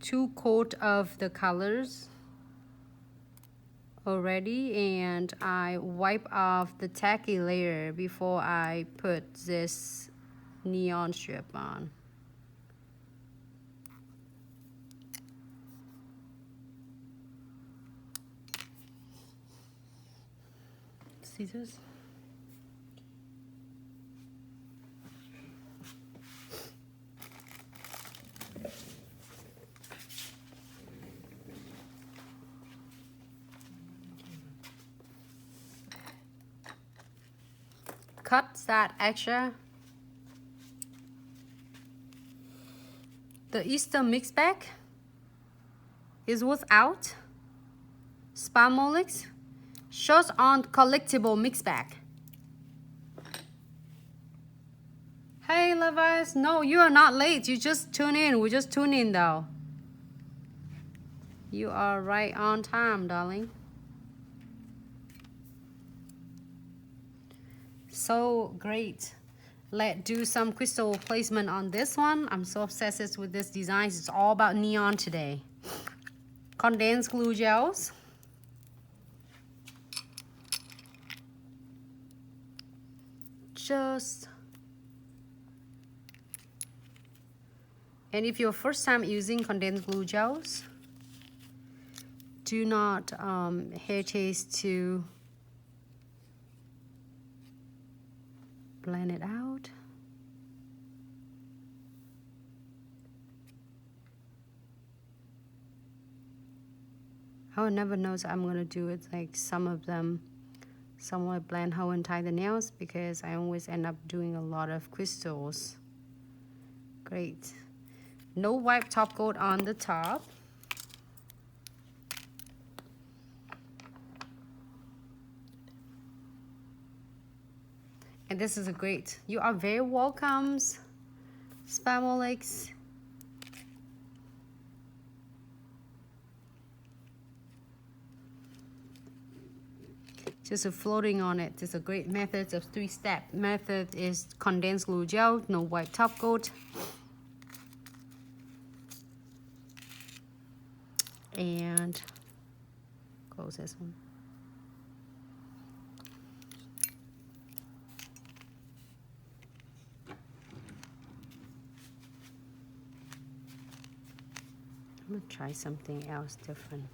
2 coat of the colors already, and I wipe off the tacky layer before I put this neon strip on. Scissors. Cut that extra. The Easter mix bag is what's out. Spamolix shows on collectible mix bag. Hey Levi's, no, you are not late. You just tune in. We just tune in though. You are right on time, darling. So great. Let's do some crystal placement on this one. I'm so obsessed with this design. It's all about neon today. Condensed glue gels. And if you're first time using condensed glue gels, do not hesitate to blend it out. I would never know I'm gonna do it like some of them somewhat blend how and tie the nails, because I always end up doing a lot of crystals. Great. No wipe top coat on the top. And this is a great. You are very welcome, Spamolix. Just a floating on it. It's a great method of 3-step method is condensed glue gel, no white top coat. And close this one. I'm gonna try something else different.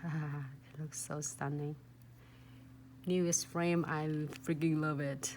It looks so stunning. Newest frame, I freaking love it.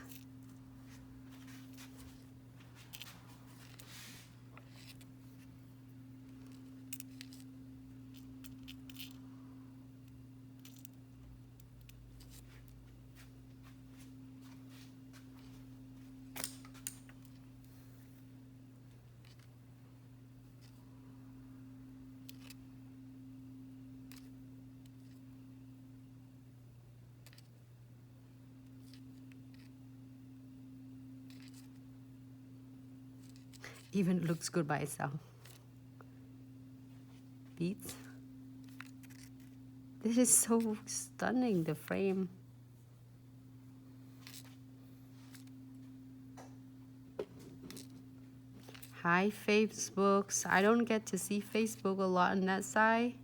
Even looks good by itself. Beads. This is so stunning, the frame. Hi Facebooks. I don't get to see Facebook a lot on that side,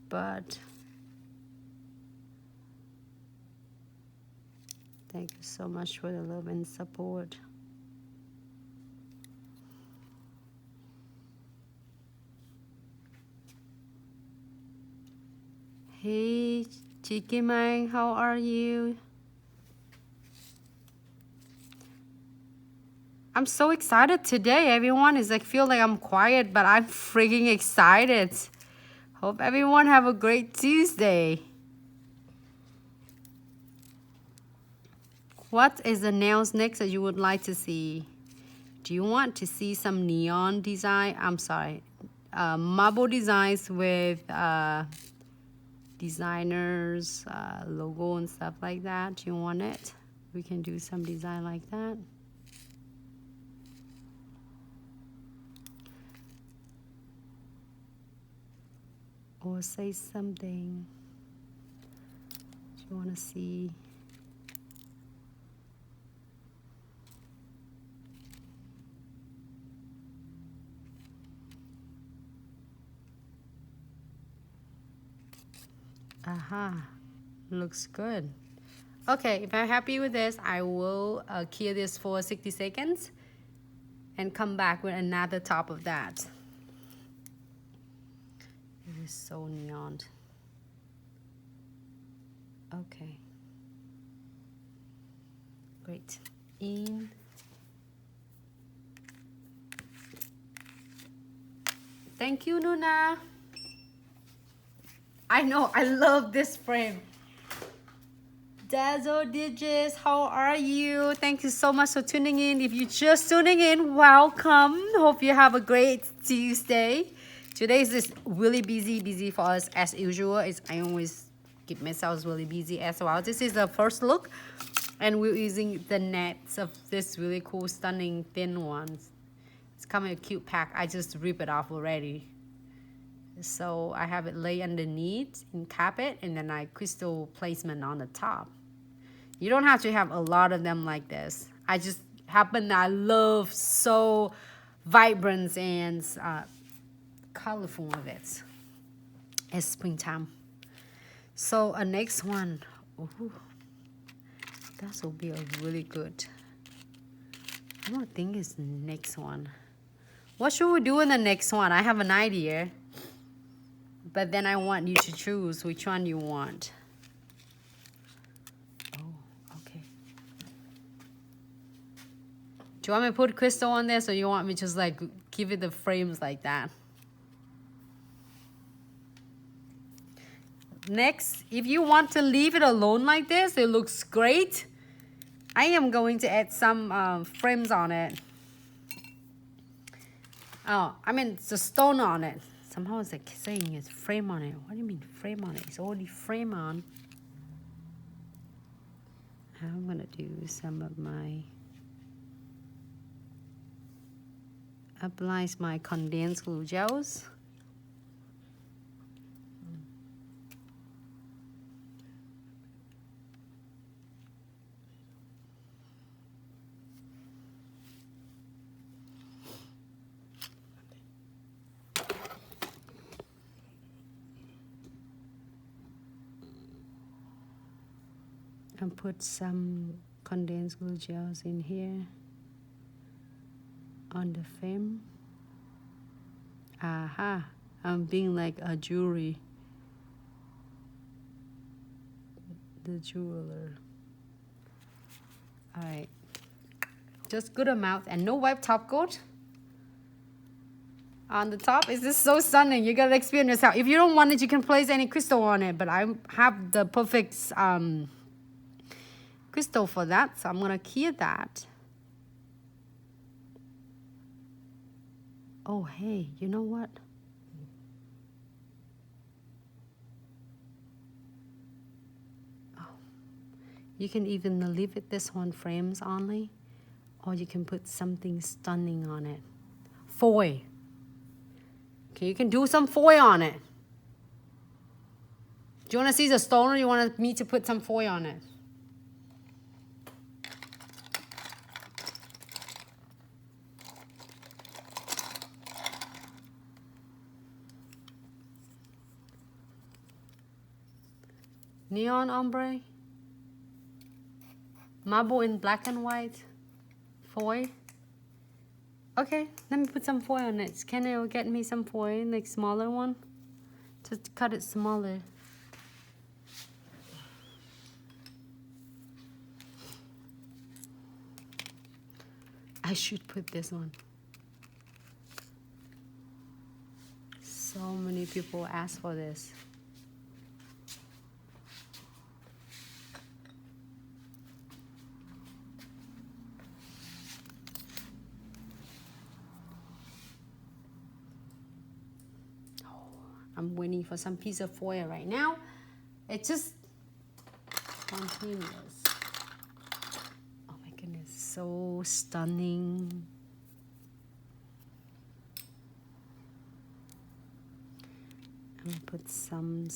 but thank you so much for the love and support. Hey, Cheeky Man, how are you? I'm so excited today. Everyone is like, feel like I'm quiet, but I'm freaking excited. Hope everyone have a great Tuesday. What is the nails next that you would like to see? Do you want to see some neon design? I'm sorry, marble designs with designers logo and stuff like that? Do you want it? We can do some design like that. Or say something. Do you want to see? Aha, looks good. Okay, if I'm happy with this, I will cure this for 60 seconds and come back with another top of that. It is so neon. Okay. Great. In. Thank you, Nuna. I know, I love this frame. Dazzle Digits, how are you? Thank you so much for tuning in. If you're just tuning in, welcome. Hope you have a great Tuesday. Today is just really busy for us as usual. I always keep myself really busy as well. This is the first look, and we're using the nets of this really cool, stunning thin ones. It's coming in a cute pack. I just rip it off already. So I have it lay underneath in carpet, and then I crystal placement on the top. You don't have to have a lot of them like this. I just happen that I love so vibrant and colorful of it. It's springtime. So a next one. Ooh, that will be a really good. I don't think it's the next one. What should we do in the next one? I have an idea. But then I want you to choose which one you want. Oh, okay. Do you want me to put crystal on this, or you want me to just like give it the frames like that? Next, if you want to leave it alone like this, it looks great. I am going to add some frames on it. Oh, I mean, it's a stone on it. Somehow it's like saying it's frame on it. What do you mean frame on it? It's already frame on. I'm gonna do some of my applies my condensed glue gels. And put some condensed glue gels in here on the frame. Aha, I'm being like a jewelry. The jeweler. All right, just good amount and no wipe top coat. On the top, is this so stunning? You gotta experience yourself. If you don't want it, you can place any crystal on it, but I have the perfect crystal for that, so I'm gonna key that. Oh hey, you know what? Oh, you can even leave it this one frames only, or you can put something stunning on it. Foil. Okay, you can do some foil on it. Do you want to see the stone, or you want me to put some foil on it? Neon ombre, marble in black and white, foil. Okay, let me put some foil on it. Can you get me some foil, like smaller one? Just cut it smaller. I should put this one. So many people ask for this. I'm waiting for some piece of foil right now. It's just spontaneous. Oh my goodness, so stunning. I'm gonna put some.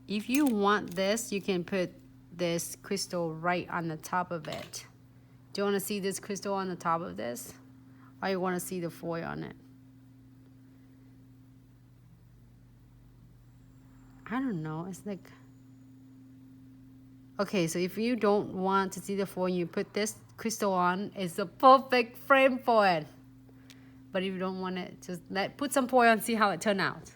If you want this, you can put this crystal right on the top of it. Do you want to see this crystal on the top of this? Or you want to see the foil on it? I don't know. It's like, okay, so if you don't want to see the foil, you put this crystal on. It's the perfect frame for it. But if you don't want it, just put some foil and see how it turns out.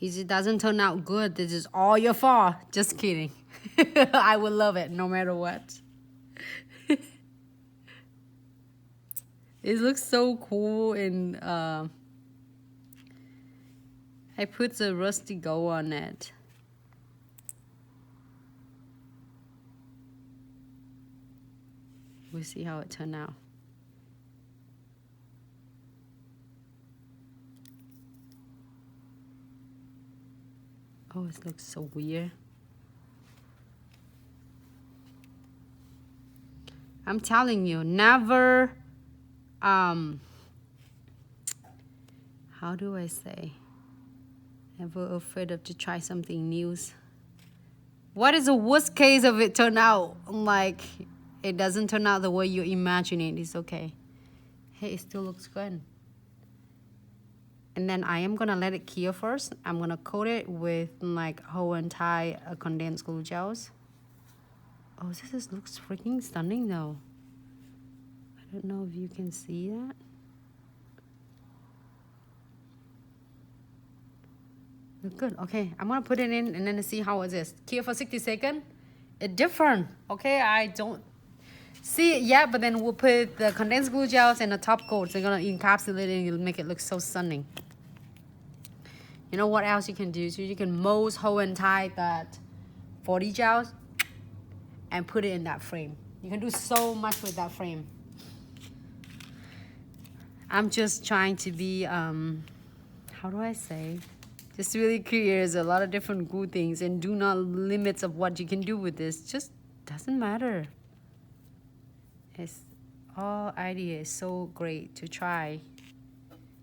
If it doesn't turn out good, this is all your fault. Just kidding. I would love it no matter what. It looks so cool, and I put the rusty gold on it. We'll see how it turned out. Oh, it looks so weird. I'm telling you, never, how do I say? Never afraid of to try something new. What is the worst case of it turn out? Like, it doesn't turn out the way you imagine it. It's okay. Hey, it still looks good. And then I am gonna let it cure first. I'm gonna coat it with like whole and tie condensed glue gels. Oh, this looks freaking stunning though. I don't know if you can see that. Look good. Okay, I'm gonna put it in and then see how it is. Cure for 60 seconds. It's different. Okay, I don't see it yet, but then we'll put the condensed glue gels and the top coat. They're gonna encapsulate it and it'll make it look so stunning. You know what else you can do? So you can mold, hold, and tie that 40 gels and put it in that frame. You can do so much with that frame. I'm just trying to be, how do I say? Just really curious, a lot of different good things, and do not limits of what you can do with this. Just doesn't matter. It's all idea is so great to try.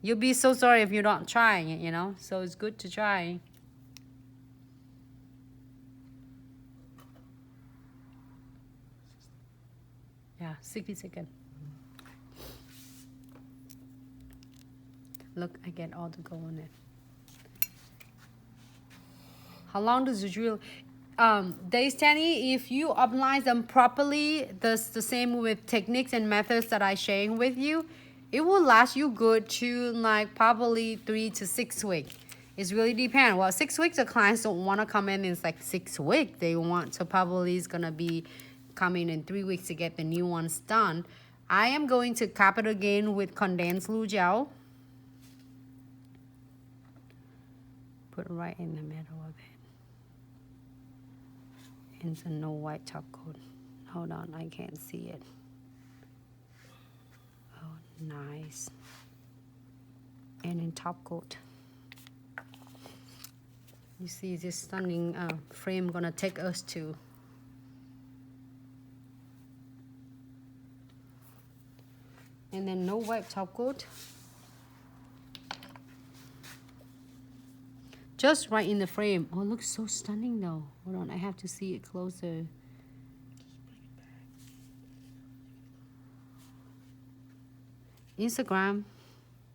You'll be so sorry if you're not trying it, you know? So it's good to try. Yeah, 60 seconds. Look, I get all the gold on it. How long does the drill? Days, Tanny, if you apply them properly, that's the same with techniques and methods that I sharing with you. It will last you good to like probably 3 to 6 weeks. It's really depend. Well, 6 weeks, the clients don't want to come in. It's like 6 weeks. They want to probably is gonna be coming in 3 weeks to get the new ones done. I am going to cap it again with condensed glue gel. Put it right in the middle of it. And the no white top coat. Hold on, I can't see it. Oh, nice. And in top coat. You see this stunning frame gonna take us to. And then no white top coat. Just right in the frame. Oh, it looks so stunning though. Hold on, I have to see it closer. Instagram,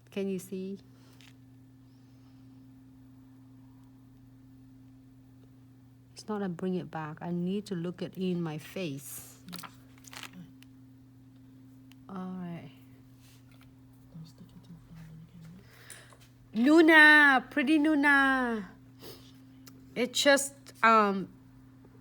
can you see? It's not a bring it back. I need to look it in my face. All right. Luna, pretty Luna. It just